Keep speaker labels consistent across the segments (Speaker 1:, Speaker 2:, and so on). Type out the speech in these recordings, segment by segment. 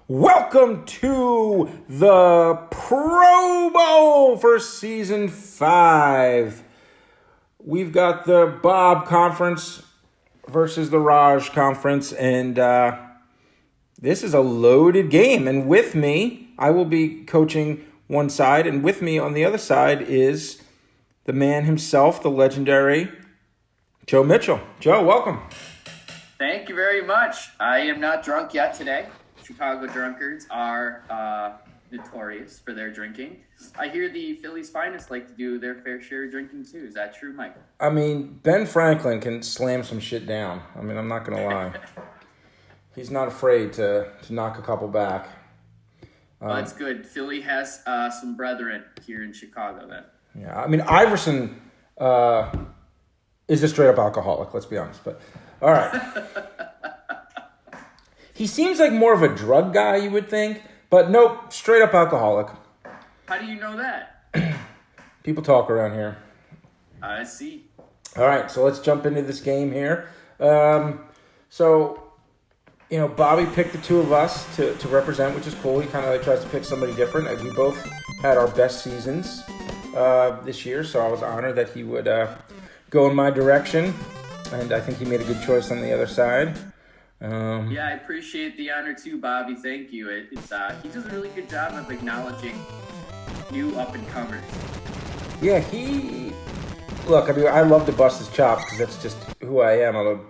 Speaker 1: Welcome to the Pro Bowl for Season 5. We've got the Bob Conference versus the Raj Conference, and this is a loaded game. And with me, I will be coaching one side, and with me on the other side is the man himself, the legendary Joe Mitchell. Joe, welcome.
Speaker 2: Thank you very much. I am not drunk yet today. Chicago drunkards are notorious for their drinking. I hear the Phillies finest like to do their fair share of drinking too. Is that true, Mike?
Speaker 1: I mean, Ben Franklin can slam some shit down. I mean, I'm not going to lie. He's not afraid to knock a couple back.
Speaker 2: Well, that's good. Philly has some brethren here in Chicago then.
Speaker 1: Yeah, I mean, Iverson is a straight-up alcoholic, let's be honest. But all right. He seems like more of a drug guy, you would think. But nope, straight-up alcoholic.
Speaker 2: How do you know that?
Speaker 1: People talk around here.
Speaker 2: I see.
Speaker 1: All right, so let's jump into this game here. Bobby picked the two of us to represent, which is cool. He kind of like tries to pick somebody different. We both had our best seasons this year, so I was honored that he would go in my direction. And I think he made a good choice on the other side.
Speaker 2: Yeah, I appreciate the honor too, Bobby. Thank you. He does a really good job of acknowledging new up-and-comers.
Speaker 1: Yeah, I love to bust his chops because that's just who I am.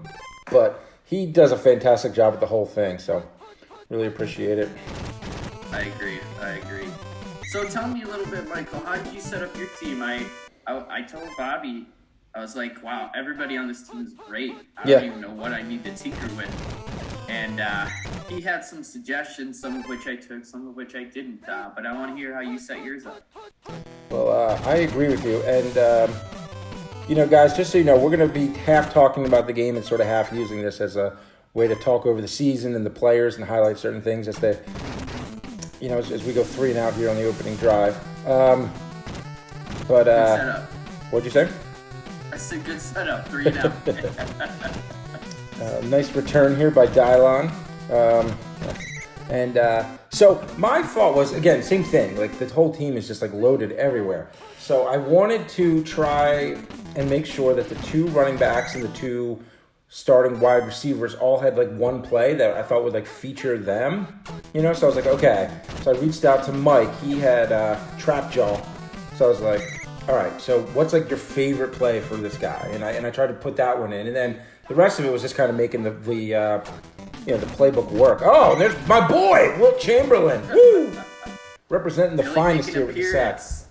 Speaker 1: But he does a fantastic job with the whole thing, so really appreciate it.
Speaker 2: I agree. So tell me a little bit, Michael, how did you set up your team? I told Bobby, I was like, wow, everybody on this team is great. I don't even know what I need to tinker with. And he had some suggestions, some of which I took, some of which I didn't. But I want to hear how you set yours up.
Speaker 1: Well, I agree with you. And, guys, just so you know, we're going to be half talking about the game and sort of half using this as a way to talk over the season and the players and highlight certain things as we go 3 and out here on the opening drive.
Speaker 2: Good setup.
Speaker 1: What'd you say?
Speaker 2: That's a good setup, 3 and out.
Speaker 1: Nice return here by Dylon. So my thought was, again, same thing. Like, the whole team is just, like, loaded everywhere. So I wanted to try and make sure that the 2 running backs and the 2 starting wide receivers all had, like, one play that I thought would, like, feature them. So I was like, okay. So I reached out to Mike. He had trap jaw. So I was like, all right, so what's, like, your favorite play for this guy? And I tried to put that one in. And then the rest of it was just kind of making the playbook work. Oh, there's my boy, Wilt Chamberlain. Woo! Representing the finest here with the sacks.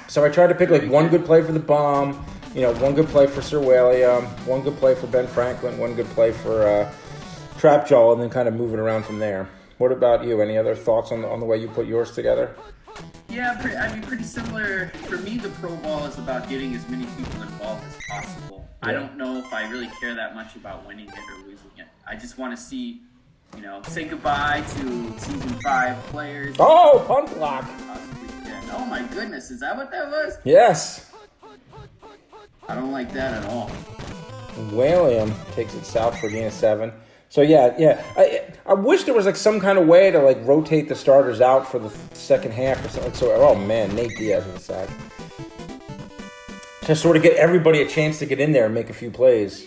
Speaker 1: So I tried to pick, like, one good play for the bomb, one good play for Sir William, one good play for Ben Franklin, one good play for Trapjaw, and then kind of move it around from there. What about you? Any other thoughts on the way you put yours together?
Speaker 2: Yeah, pretty similar. For me, the Pro Bowl is about getting as many people involved as possible. Yeah. I don't know if I really care that much about winning it or losing it. I just want to see, say goodbye to Season 5 players.
Speaker 1: Oh, punt block.
Speaker 2: Oh my goodness, is that what that was?
Speaker 1: Yes.
Speaker 2: I don't like that at all.
Speaker 1: William takes it south for gain of 7. So yeah. I wish there was like some kind of way to like rotate the starters out for the second half or something. So oh man, Nate Diaz with the sack. To sort of get everybody a chance to get in there and make a few plays.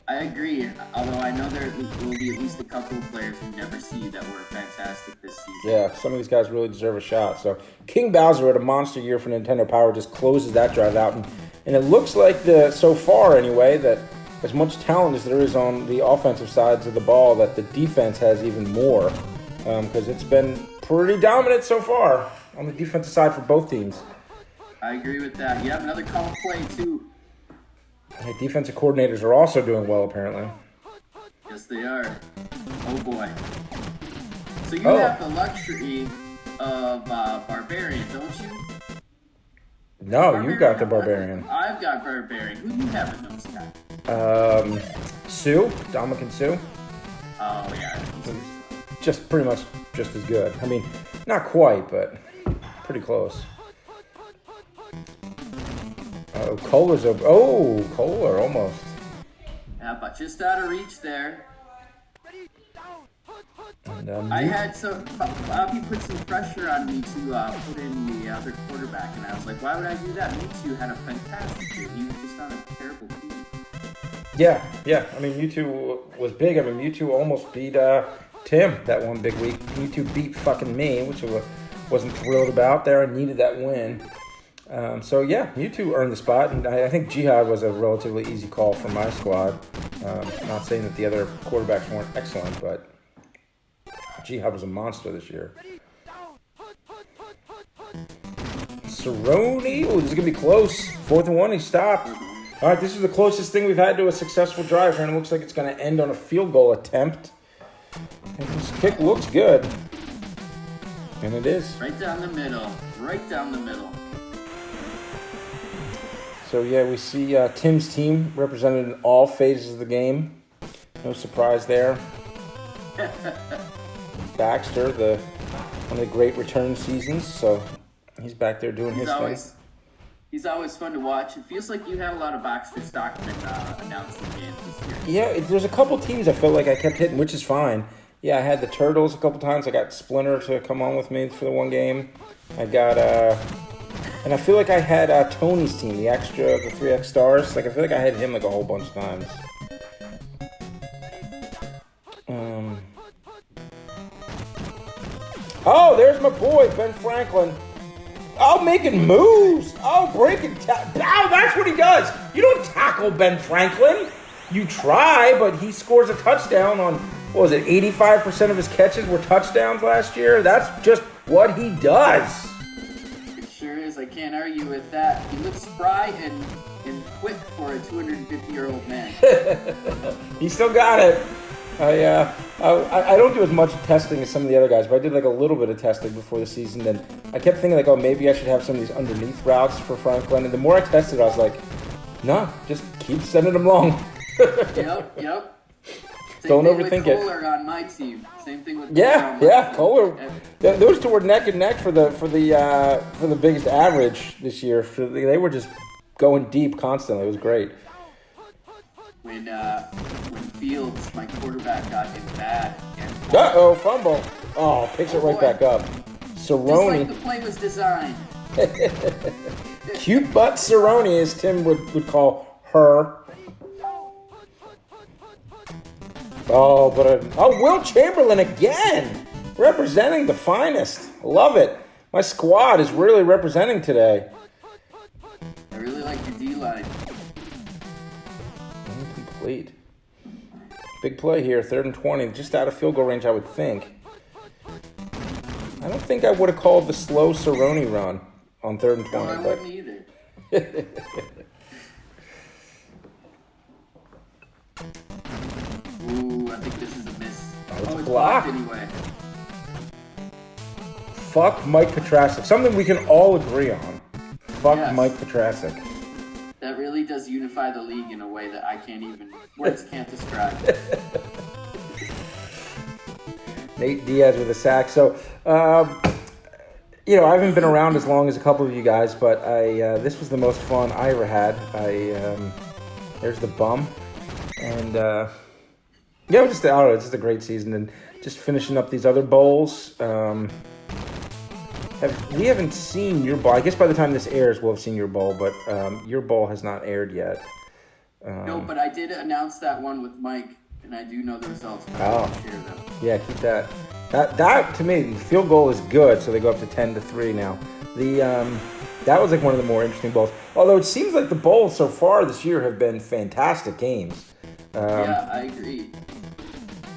Speaker 2: I agree, although I know there will be at least a couple of players we never see that were fantastic this season.
Speaker 1: Yeah, some of these guys really deserve a shot. So King Bowser had a monster year for Nintendo Power, just closes that drive out. And it looks like, so far anyway, that as much talent as there is on the offensive sides of the ball, that the defense has even more. Because it's been pretty dominant so far on the defensive side for both teams.
Speaker 2: I agree with that. Yeah, another common play, too.
Speaker 1: Hey, defensive coordinators are also doing well, apparently.
Speaker 2: Yes, they are. Oh, boy. So you have the luxury of Barbarian, don't you?
Speaker 1: No, you got the Barbarian.
Speaker 2: I've got Barbarian. Who do you have in those guys?
Speaker 1: Sue, Dominican Sue.
Speaker 2: Oh, yeah.
Speaker 1: Just pretty much just as good. I mean, not quite, but pretty close. Kohler's over. Oh, Kohler almost.
Speaker 2: Yeah, but just out of reach there.
Speaker 1: And,
Speaker 2: I had Bobby put some pressure on me to put in the other quarterback, and I was like, why would I do that? Mewtwo had a fantastic year. He was just on a terrible team.
Speaker 1: Yeah. I mean, Mewtwo was big. I mean, Mewtwo almost beat Tim that one big week. Mewtwo beat fucking me, which I wasn't thrilled about there. I needed that win. So yeah, Mewtwo earned the spot, and I think Jihad was a relatively easy call for my squad. Not saying that the other quarterbacks weren't excellent, but Jihad was a monster this year. Cerrone, oh, this is gonna be close. 4th and 1, he stopped. All right, this is the closest thing we've had to a successful drive, and it looks like it's gonna end on a field goal attempt. And this kick looks good, and it is.
Speaker 2: Right down the middle. Right down the middle.
Speaker 1: So yeah, we see Tim's team represented in all phases of the game. No surprise there. Baxter, one of the great return seasons, so he's back there doing his thing.
Speaker 2: He's always fun to watch. It feels like you had a lot of Baxter Stockman announcing games this year.
Speaker 1: Yeah, there's a couple teams I felt like I kept hitting, which is fine. Yeah, I had the Turtles a couple times. I got Splinter to come on with me for the one game. I got and I feel like I had Tony's team, the 3X stars. Like I feel like I had him like a whole bunch of times. Oh, there's my boy, Ben Franklin. Oh, making moves. Oh, breaking. Oh, that's what he does. You don't tackle Ben Franklin. You try, but he scores a touchdown on, what was it, 85% of his catches were touchdowns last year? That's just what he does.
Speaker 2: It sure is. I can't argue with that. He looks spry and quick for a 250-year-old man.
Speaker 1: He still got it. I don't do as much testing as some of the other guys, but I did like a little bit of testing before the season, and I kept thinking like, oh, maybe I should have some of these underneath routes for Franklin. And the more I tested, I was like, no, just keep sending them long.
Speaker 2: Yep.
Speaker 1: Don't overthink it.
Speaker 2: Kohler on my team. Same thing with
Speaker 1: Kohler. Those two were neck and neck for the biggest average this year. They were just going deep constantly. It was great.
Speaker 2: When Fields, my quarterback, got him bad.
Speaker 1: Uh-oh, fumble. Oh, picks it right back up. Cerrone.
Speaker 2: Just like the play was designed.
Speaker 1: Cute butt Cerrone, as Tim would call her. Oh, Will Chamberlain again, representing the finest. Love it. My squad is really representing today.
Speaker 2: I really like your D-line.
Speaker 1: Incomplete. Big play here, 3rd and 20, just out of field goal range, I would think. I don't think I would have called the slow Cerrone run on 3rd and 20.
Speaker 2: No, I wouldn't either. Ooh, I think this is a miss.
Speaker 1: It's a block.
Speaker 2: Anyway.
Speaker 1: Fuck Mike Petrasic. Something we can all agree on. Fuck yes. Mike Petrasic.
Speaker 2: That really does unify the league in a way that words can't describe.
Speaker 1: Nate Diaz with a sack. So, I haven't been around as long as a couple of you guys, but this was the most fun I ever had. There's the bum. And, just a great season. And just finishing up these other bowls. We haven't seen your bowl. I guess by the time this airs, we'll have seen your bowl, but your bowl has not aired yet.
Speaker 2: No, but I did announce that one with Mike, and I do know the results.
Speaker 1: Share them. Yeah, keep that. That to me, the field goal is good, so they go up to 10-3 now. That was like one of the more interesting bowls. Although it seems like the bowls so far this year have been fantastic games.
Speaker 2: Yeah, I agree.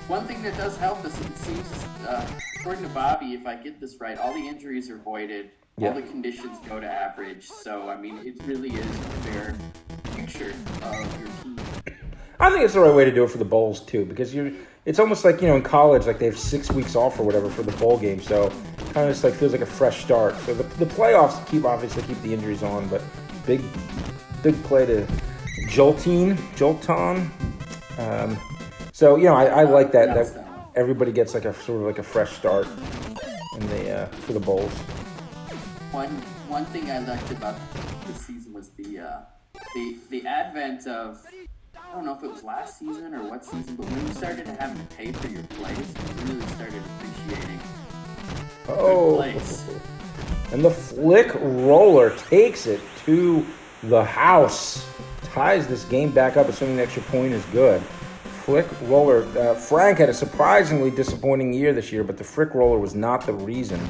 Speaker 2: One thing that does help is it seems, according to Bobby, if I get this right, all the injuries are voided, all the conditions go to average. So, I mean, it really is a fair picture of your team.
Speaker 1: I think it's the right way to do it for the bowls, too, because it's almost like, in college, like they have 6 weeks off or whatever for the bowl game. So, kind of just like feels like a fresh start. So, the playoffs obviously keep the injuries on, but big play to Jolton. So, I like that everybody gets like a sort of like a fresh start for the bowls.
Speaker 2: One thing I liked about this season was the advent of don't know if it was last season or what season, but when you started having to pay for your plays, you really started appreciating good plays.
Speaker 1: And the flick roller takes it to the house. Ties this game back up, assuming the extra point is good. Flick roller. Frank had a surprisingly disappointing year this year, but the frick roller was not the reason.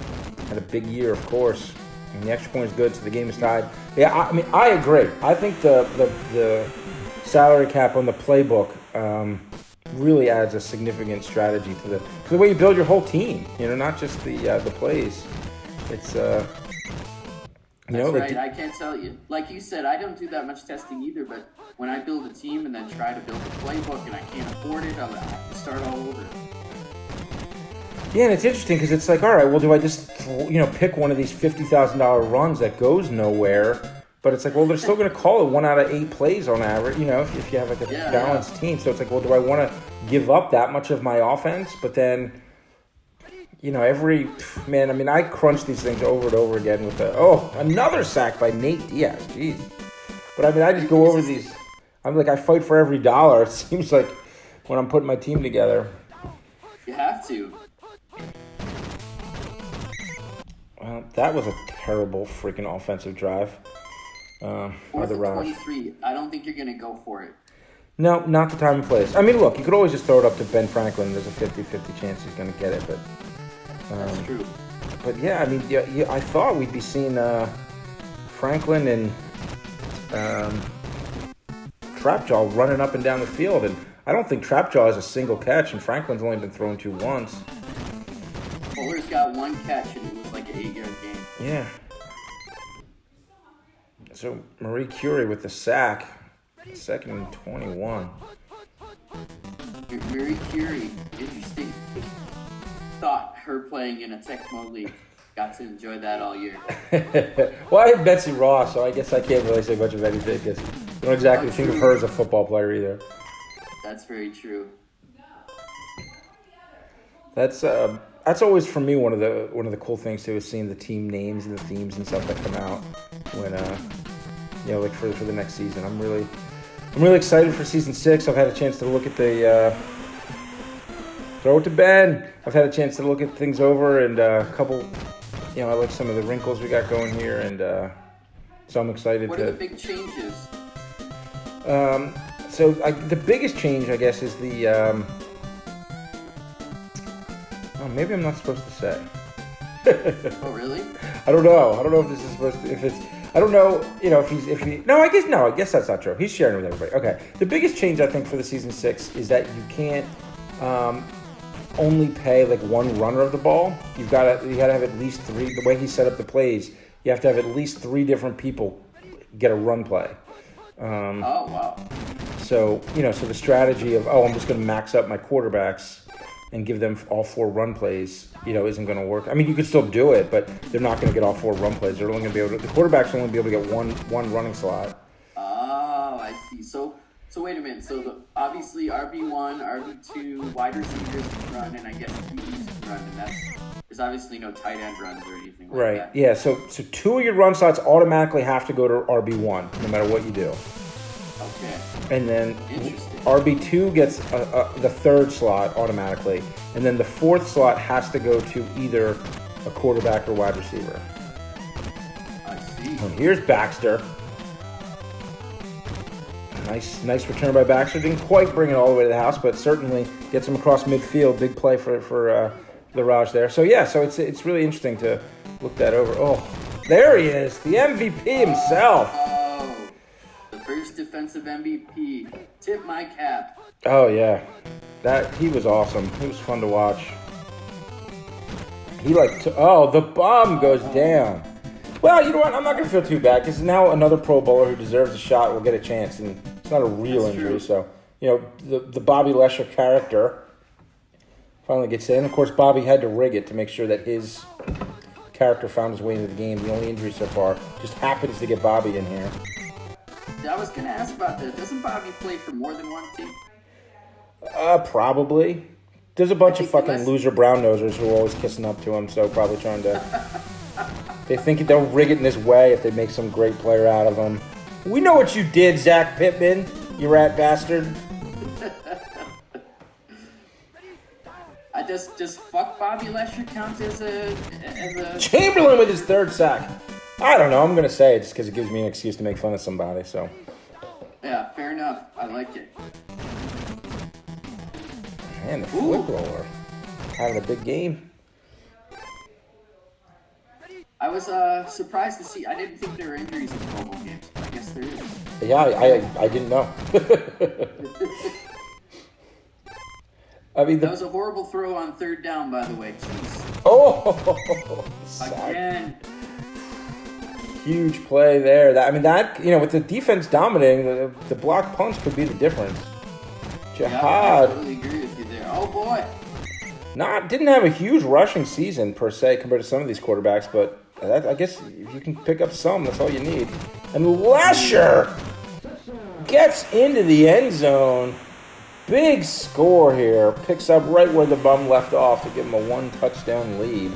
Speaker 1: Had a big year, of course. And the extra point is good, so the game is tied. Yeah, I mean, I agree. I think the salary cap on the playbook really adds a significant strategy to the way you build your whole team. You know, not just the plays. It's
Speaker 2: That's right. I can't tell you. Like you said, I don't do that much testing either. But when I build a team and then try to build a playbook and I can't afford it, I have to start all over.
Speaker 1: Yeah, and it's interesting because it's like, all right, well, do I just pick one of these $50,000 runs that goes nowhere? But it's like, well, they're still going to call it 1 out of 8 plays on average. You know, if you have like a balanced team. So it's like, well, do I want to give up that much of my offense? But then, you know, I crunch these things over and over again with another sack by Nate Diaz. Jeez. But I mean, I just go over these. I'm like, I fight for every dollar. It seems like when I'm putting my team together.
Speaker 2: You have to.
Speaker 1: Well, that was a terrible freaking offensive drive.
Speaker 2: Fourth and 23. I don't think you're going to go for it.
Speaker 1: No, not the time and place. I mean, look, you could always just throw it up to Ben Franklin. There's a 50-50 chance he's going to get it, but.
Speaker 2: That's true.
Speaker 1: But yeah, I mean, I thought we'd be seeing Franklin and Trapjaw running up and down the field, and I don't think Trapjaw has a single catch, and Franklin's only been thrown to once.
Speaker 2: Fuller's got 1 catch, and it was like an 8-yard game.
Speaker 1: Yeah. So Marie Curie with the sack, 2nd and 21.
Speaker 2: Marie Curie, interesting. Thought her playing in a Tecmo league. Got to enjoy that all year.
Speaker 1: Well, I had Betsy Ross, so I guess I can't really say much of anything because I don't exactly think of her as a football player either.
Speaker 2: That's very true.
Speaker 1: That's always for me one of the cool things too is seeing the team names and the themes and stuff that come out when like for the next season. I'm really excited for season 6. I've had a chance to look at the throw it to Ben. I've had a chance to look at things over and a couple. I like some of the wrinkles we got going here, and so I'm excited.
Speaker 2: What are the big changes?
Speaker 1: The biggest change, I guess, is the. Maybe I'm not supposed to say.
Speaker 2: Oh, really?
Speaker 1: I don't know. I don't know if this is supposed to. If it's. I don't know. If he. No, I guess that's not true. He's sharing with everybody. Okay. The biggest change I think for the season 6 is that you can't. Only pay like one runner of the ball. You gotta have at least 3. The way he set up the plays, you have to have at least 3 different people get a run play.
Speaker 2: Oh wow!
Speaker 1: So so the strategy of I'm just going to max up my quarterbacks and give them all 4 run plays, isn't going to work. I mean, you could still do it, but they're not going to get all 4 run plays. They're only going to be able to. The quarterbacks will only be able to get one running slot.
Speaker 2: Oh, I see. So wait a minute. So obviously RB1, RB2, wide receivers can run, and I guess QBs can run, and there's obviously no tight end runs or anything like
Speaker 1: right.
Speaker 2: that.
Speaker 1: Right. Yeah. So 2 of your run slots automatically have to go to RB1, no matter what you do.
Speaker 2: Okay.
Speaker 1: And then RB2 gets the 3rd slot automatically, and then the 4th slot has to go to either a quarterback or wide receiver.
Speaker 2: I see.
Speaker 1: And here's Baxter. Nice return by Baxter. Didn't quite bring it all the way to the house, but certainly gets him across midfield. Big play for the Raj there. So it's really interesting to look that over. Oh, there he is, the MVP himself.
Speaker 2: Oh, the first defensive MVP. Tip my cap.
Speaker 1: Oh yeah, he was awesome. He was fun to watch. The bomb goes down. Well, you know what? I'm not going to feel too bad because now another Pro Bowler who deserves a shot will get a chance, and it's not a real injury.
Speaker 2: True.
Speaker 1: So, the Bobby Lesher character finally gets in. Of course, Bobby had to rig it to make sure that his character found his way into the game. The only injury so far just happens to get Bobby in here.
Speaker 2: I was going to ask about that. Doesn't Bobby play for more than one team?
Speaker 1: Probably. There's a bunch of fucking loser brown nosers who are always kissing up to him, so probably trying to... They think they'll rig it in this way if they make some great player out of him. We know what you did, Zach Pittman. You rat bastard.
Speaker 2: Does fuck Bobby Lesher count as a
Speaker 1: Chamberlain with his third sack. I don't know. I'm gonna say it just because it gives me an excuse to make fun of somebody. So.
Speaker 2: Yeah, fair enough. I like it.
Speaker 1: Man, the flip roller having a big game.
Speaker 2: I was surprised to see. I didn't think there were injuries in Pro Bowl games, but I guess there is.
Speaker 1: Yeah, I didn't know. I mean,
Speaker 2: that was a horrible throw on third down, by the way. Jeez.
Speaker 1: Oh,
Speaker 2: again.
Speaker 1: Huge play there. That with the defense dominating, the block punch could be the difference. Jihad.
Speaker 2: Yeah, I totally agree with you there. Oh boy.
Speaker 1: Didn't have a huge rushing season per se compared to some of these quarterbacks, but I guess if you can pick up some, that's all you need. And Lesher gets into the end zone. Big score here. Picks up right where the bum left off to give him a 1-touchdown lead.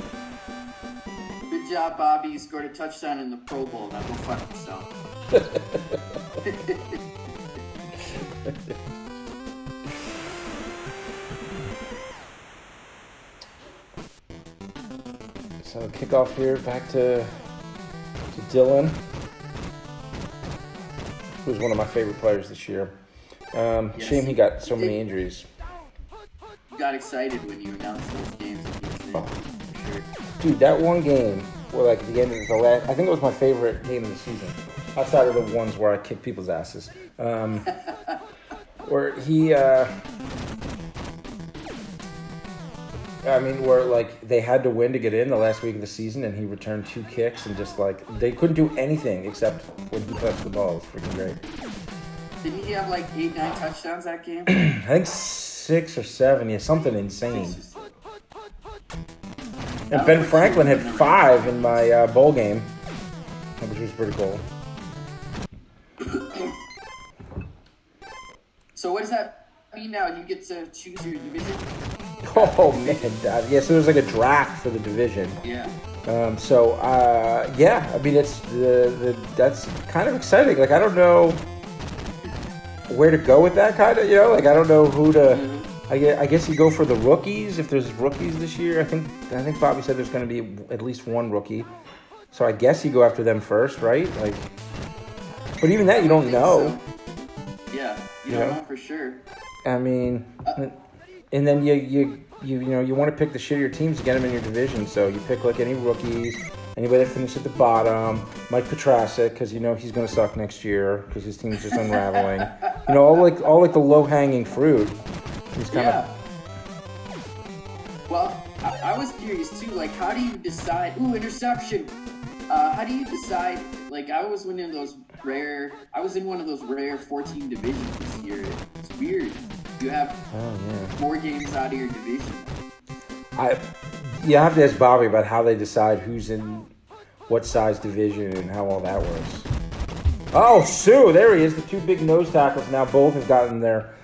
Speaker 2: Good job, Bobby. You scored a touchdown in the Pro Bowl. Now go fuck yourself.
Speaker 1: So kickoff here back to Dylan, who's one of my favorite players this year.
Speaker 2: Yes.
Speaker 1: Shame he got so many injuries.
Speaker 2: You got excited when you announced those games against me. For sure.
Speaker 1: Dude, that one game, where like the end of the last, I think it was my favorite game of the season, outside of the ones where I kicked people's asses. Where he, where like they had to win to get in the last week of the season, and he returned 2 kicks, and just like they couldn't do anything except when he touched the ball. It was freaking great.
Speaker 2: Didn't he have like 8, 9 touchdowns that game?
Speaker 1: I think 6 or 7, yeah, something insane. And Ben Franklin had 5 in my bowl game, which was pretty cool.
Speaker 2: So what does that mean now? You get to choose your division?
Speaker 1: Oh man, yeah. So there's like a draft for the division.
Speaker 2: Yeah.
Speaker 1: It's that's kind of exciting. Like I don't know where to go with that kind of, like I don't know who to. Mm-hmm. I guess you go for the rookies if there's rookies this year. I think Bobby said there's going to be at least one rookie, so I guess you go after them first, right? Like, but even that you don't know.
Speaker 2: So. Yeah, you don't know for sure.
Speaker 1: I mean, and then you want to pick the shittier teams to get them in your division. So you pick like any rookies, anybody that finished at the bottom, Mike Petrasic, because he's going to suck next year because his team's just unraveling. All like the low hanging fruit. He's kind of.
Speaker 2: Well, I was curious too. Like, how do you decide? Ooh, interception. How do you decide? Like, I was in one of those rare 14 divisions this year. It's weird. You have 4 games out of your division.
Speaker 1: You have to ask Bobby about how they decide who's in what size division and how all that works. Oh, Sue, there he is. The 2 big nose tackles now both have gotten their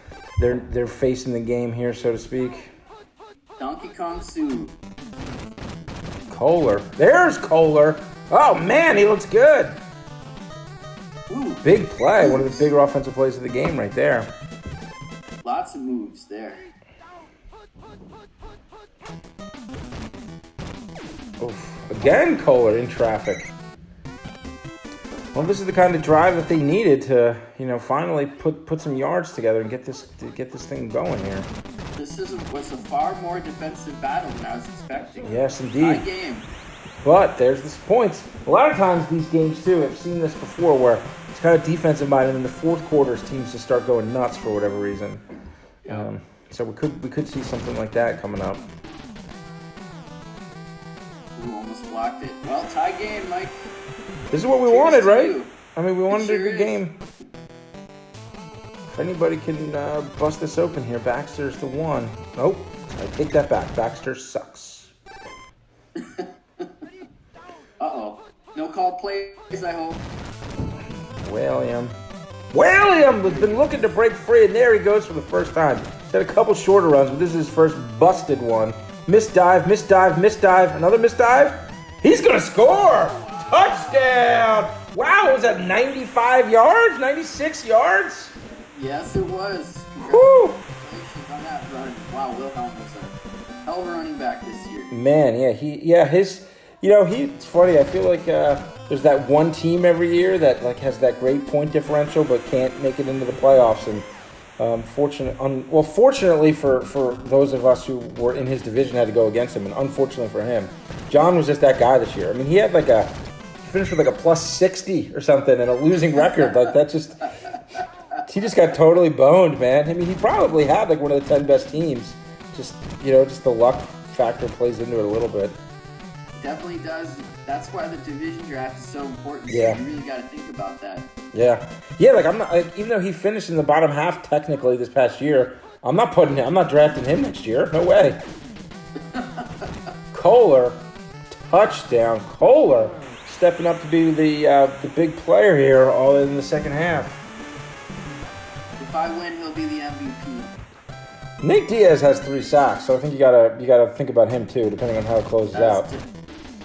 Speaker 1: face in the game here, so to speak.
Speaker 2: Donkey Kong Sue.
Speaker 1: Kohler. There's Kohler. Oh, man, he looks good.
Speaker 2: Ooh.
Speaker 1: Big play. One of the bigger offensive plays of the game right there.
Speaker 2: Lots of moves there.
Speaker 1: Oof. Again, Kohler in traffic. Well, this is the kind of drive that they needed to, finally put some yards together and get this thing going here.
Speaker 2: This was a far more defensive battle than I was expecting.
Speaker 1: Yes, indeed.
Speaker 2: High game.
Speaker 1: But there's the points. A lot of times these games too, I've seen this before, where it's kind of defensive minded, and in the fourth quarters teams just start going nuts for whatever reason.
Speaker 2: Yeah.
Speaker 1: So we could see something like that coming up.
Speaker 2: Ooh, almost blocked it. Well, tie game, Mike.
Speaker 1: This is what we wanted, right? I mean, we wanted a good game. If anybody can bust this open here, Baxter's the one. Nope, I take that back. Baxter sucks.
Speaker 2: Uh-oh. No call plays, I hope.
Speaker 1: William has been looking to break free, and there he goes for the first time. He's had a couple shorter runs, but this is his first busted one. Missed dive. Another missed dive. He's going to score. Touchdown. Wow, was that 95 yards? 96 yards?
Speaker 2: Yes, it was.
Speaker 1: Woo!
Speaker 2: Congratulations on that run. Wow, Wilhelm was a hell of a running back this year.
Speaker 1: Man, it's funny. I feel like there's that one team every year that like has that great point differential but can't make it into the playoffs. And fortunately for those of us who were in his division had to go against him, and unfortunately for him, John was just that guy this year. I mean, he finished with like a plus 60 or something and a losing record. Like that just. He just got totally boned, man. I mean, he probably had like one of the 10 best teams. Just the luck factor plays into it a little bit.
Speaker 2: Definitely does. That's why the division draft is so important.
Speaker 1: Yeah.
Speaker 2: So you really got to think about that.
Speaker 1: Yeah. Like I'm not, like, even though he finished in the bottom half technically this past year, I'm not drafting him next year. No way. Kohler, touchdown. Kohler stepping up to be the big player here all in the second half.
Speaker 2: If I win, he'll be the MVP.
Speaker 1: Nate Diaz has 3 sacks, so I think you gotta think about him too, depending on how it closes out.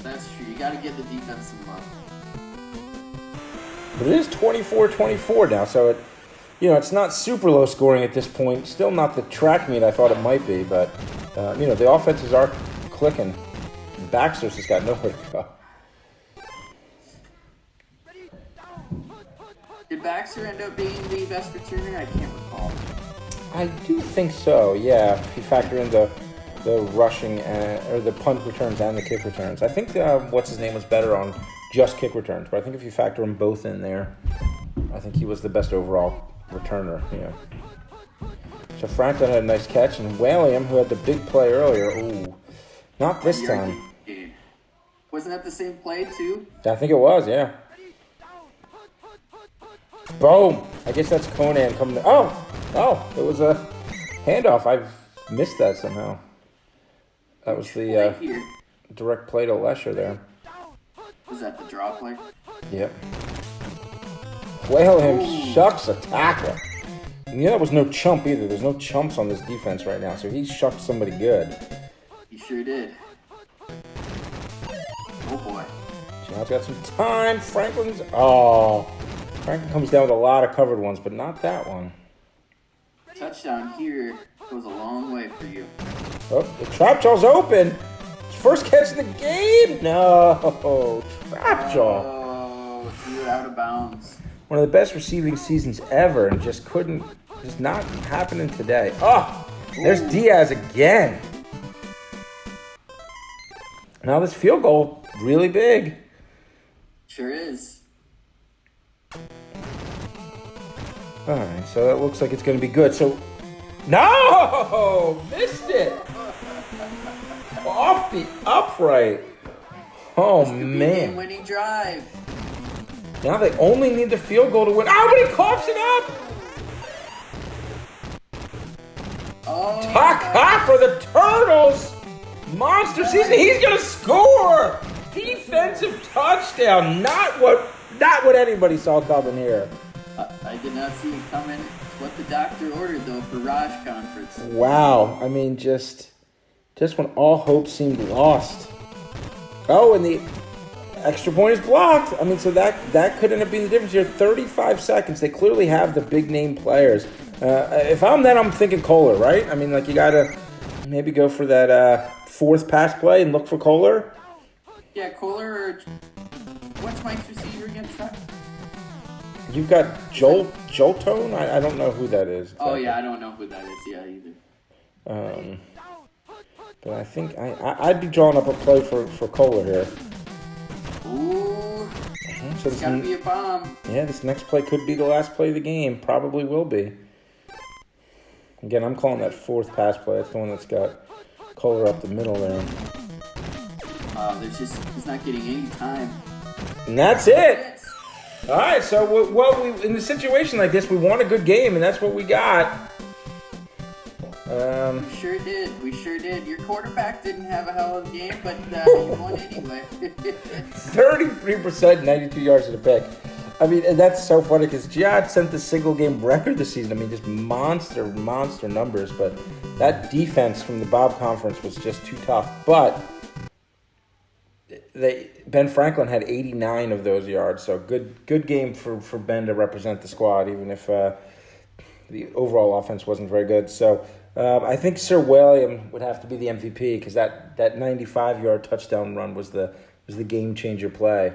Speaker 2: That's true. You gotta give the defense some love.
Speaker 1: But it is 24-24 now, so it's not super low scoring at this point. Still not the track meet I thought it might be, but the offenses are clicking. Baxter's just got nowhere to go.
Speaker 2: Did Baxter end up being the best returner? I can't recall.
Speaker 1: I do think so, yeah, if you factor in the rushing or the punt returns and the kick returns. I think what's-his-name was better on just kick returns, but I think if you factor them both in there, I think he was the best overall returner, So Franklin had a nice catch, and William, who had the big play earlier, not this time.
Speaker 2: Wasn't that the same play, too?
Speaker 1: I think it was, yeah. Boom! I guess that's Conan coming to... Oh! It was a handoff. I've missed that somehow. That was the direct play to Lesher there.
Speaker 2: Was that the draw play?
Speaker 1: Yep. William shucks a tackle. And that was no chump either. There's no chumps on this defense right now, so he shucked somebody good.
Speaker 2: He sure did. Oh, boy.
Speaker 1: John's got some time. Franklin comes down with a lot of covered ones, but not that one.
Speaker 2: Touchdown here goes a long way for you.
Speaker 1: Oh, the trap jaw's open. First catch of the game. No, trap jaw.
Speaker 2: Oh, threw it out of bounds.
Speaker 1: One of the best receiving seasons ever, and just not happening today. Oh, there's Diaz again. Now this field goal, really big.
Speaker 2: Sure is.
Speaker 1: All right, so that looks like it's going to be good. So, no! Missed it! Off the upright. Oh,
Speaker 2: this could
Speaker 1: man.
Speaker 2: Be a game-winning drive.
Speaker 1: Now they only need the field goal to win. Oh, but he coughs it up!
Speaker 2: Oh.
Speaker 1: Taka for the Turtles! Monster season. He's going to score! Defensive touchdown. Not what anybody saw coming here.
Speaker 2: I did not see it coming. It's what the doctor ordered, though, for Raj Conference.
Speaker 1: Wow. I mean, just when all hope seemed lost. Oh, and the extra point is blocked. I mean, so that could end up being the difference here. 35 seconds. They clearly have the big-name players. If I'm them, I'm thinking Kohler, right? I mean, like, you got to maybe go for that fourth pass play and look for Kohler.
Speaker 2: Yeah, Kohler or... What's Mike's receiver again, Chuck?
Speaker 1: You've got Joltone? I don't know who that is. Exactly.
Speaker 2: Oh, yeah, I don't know who that is, either.
Speaker 1: But I think I'd be drawing up a play for Kohler here.
Speaker 2: Ooh,
Speaker 1: so
Speaker 2: it's gotta be a bomb.
Speaker 1: Yeah, this next play could be the last play of the game. Probably will be. Again, I'm calling that fourth pass play. That's the one that's got Kohler up the middle there.
Speaker 2: He's not getting any time.
Speaker 1: And that's it. All right, so we in a situation like this, we want a good game, and that's what we got.
Speaker 2: We sure did. Your quarterback didn't have a hell of a game, but he won anyway.
Speaker 1: 33%, 92 yards to the pick. I mean, and that's so funny because Jihad sent the single game record this season. I mean, just monster numbers. But that defense from the Bob Conference was just too tough. But Ben Franklin had 89 of those yards, so good game for Ben to represent the squad, even if the overall offense wasn't very good. So I think Sir William would have to be the MVP because that 95-yard touchdown run was the game changer play.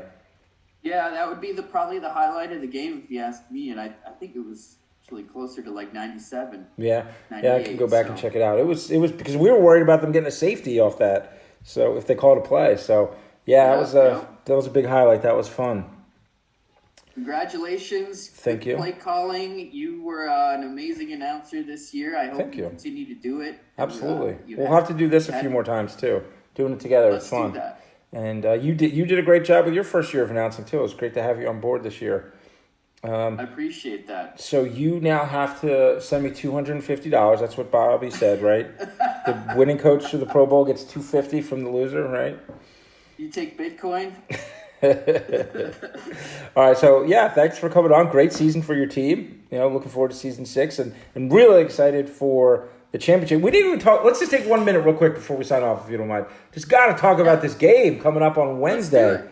Speaker 2: Yeah, that would be probably the highlight of the game if you ask me, and I think it was actually closer to like 97.
Speaker 1: Yeah, I can go back and check it out. It was because we were worried about them getting a safety off that. So if they called a play, that was a big highlight. That was fun.
Speaker 2: Congratulations.
Speaker 1: Thank you.
Speaker 2: Play calling. You were an amazing announcer this year. I hope you continue to do it.
Speaker 1: Absolutely. We'll have to do this a few more times too. Doing it together is fun.
Speaker 2: Do that.
Speaker 1: And you did a great job with your first year of announcing too. It was great to have you on board this year.
Speaker 2: I appreciate that.
Speaker 1: So you now have to send me $250. That's what Bobby said, right? The winning coach to the Pro Bowl gets $250 from the loser, right?
Speaker 2: You take Bitcoin?
Speaker 1: All right, so thanks for coming on. Great season for your team. Looking forward to season 6 and really excited for the championship. We didn't even talk. Let's just take 1 minute real quick before we sign off, if you don't mind. Just got to talk about this game coming up on Wednesday.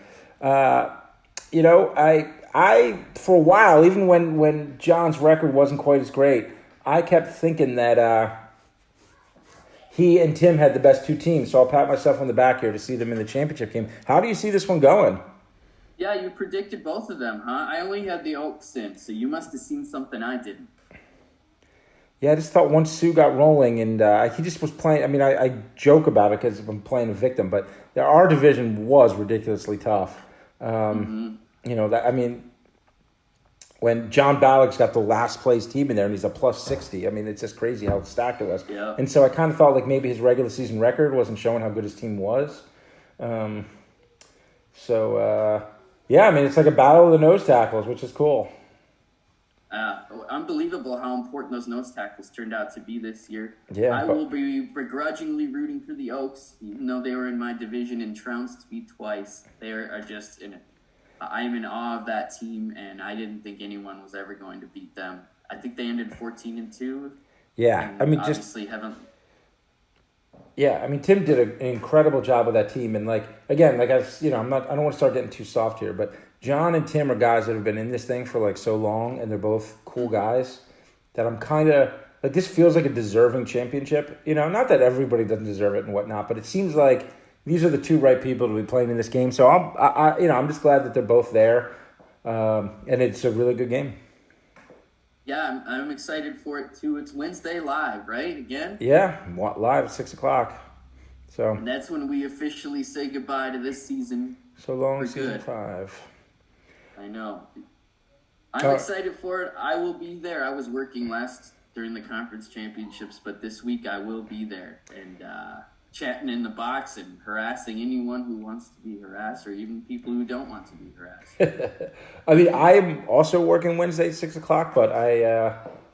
Speaker 1: I for a while, even when John's record wasn't quite as great, I kept thinking that he and Tim had the best 2 teams. So I'll pat myself on the back here to see them in the championship game. How do you see this one going?
Speaker 2: Yeah, you predicted both of them, huh? I only had the Oaks in, so you must have seen something I didn't.
Speaker 1: Yeah, I just thought once Sue got rolling and he just was playing. I mean, I joke about it because I'm playing a victim, but our division was ridiculously tough. When John Ballock's got the last place team in there and he's a plus 60, I mean, it's just crazy how stacked it was.
Speaker 2: Yeah.
Speaker 1: And so I kind of thought like maybe his regular season record wasn't showing how good his team was. It's like a battle of the nose tackles, which is cool.
Speaker 2: Unbelievable how important those nose tackles turned out to be this year.
Speaker 1: Yeah,
Speaker 2: I will be begrudgingly rooting for the Oaks, even though they were in my division and trounced me twice. They are just in it. I'm in awe of that team, and I didn't think anyone was ever going to beat them. I think they ended 14-2.
Speaker 1: Yeah, I mean,
Speaker 2: obviously haven't.
Speaker 1: Yeah, I mean, Tim did an incredible job with that team, and I don't want to start getting too soft here, but John and Tim are guys that have been in this thing for so long, and they're both cool guys. That I'm kind of this feels like a deserving championship. Not that everybody doesn't deserve it and whatnot, but it seems like these are the 2 right people to be playing in this game. So I'm just glad that they're both there, and it's a really good game.
Speaker 2: Yeah, I'm excited for it too. It's Wednesday live, right? Again?
Speaker 1: Yeah, live at 6:00. So
Speaker 2: and that's when we officially say goodbye to this season.
Speaker 1: So long, season 5.
Speaker 2: I know. I'm excited for it. I will be there. I was working during the conference championships, but this week I will be there and chatting in the box and harassing anyone who wants to be harassed or even people who don't want to be harassed.
Speaker 1: I mean, I'm also working Wednesday at 6:00, but I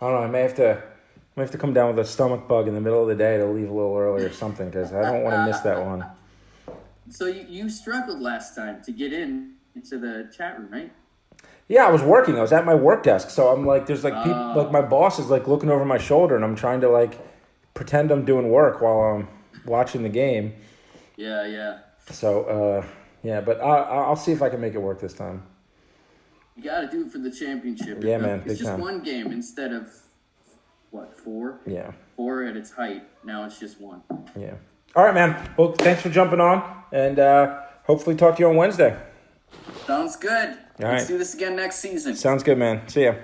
Speaker 1: don't know. I may have to come down with a stomach bug in the middle of the day to leave a little early or something because I don't want to miss that one.
Speaker 2: So you struggled last time to get into the chat room, right?
Speaker 1: Yeah, I was working. I was at my work desk, so I'm there's people, my boss is looking over my shoulder, and I'm trying to pretend I'm doing work while I'm watching the game.
Speaker 2: Yeah.
Speaker 1: So but I'll see if I can make it work this time.
Speaker 2: You got to do it for the championship.
Speaker 1: Yeah, man.
Speaker 2: It's just one game instead of 4?
Speaker 1: Yeah.
Speaker 2: 4 at its height. Now it's just 1.
Speaker 1: Yeah. All right, man. Well, thanks for jumping on, and hopefully talk to you on Wednesday.
Speaker 2: Sounds good.
Speaker 1: All right.
Speaker 2: Let's do this again next season.
Speaker 1: Sounds good, man. See ya.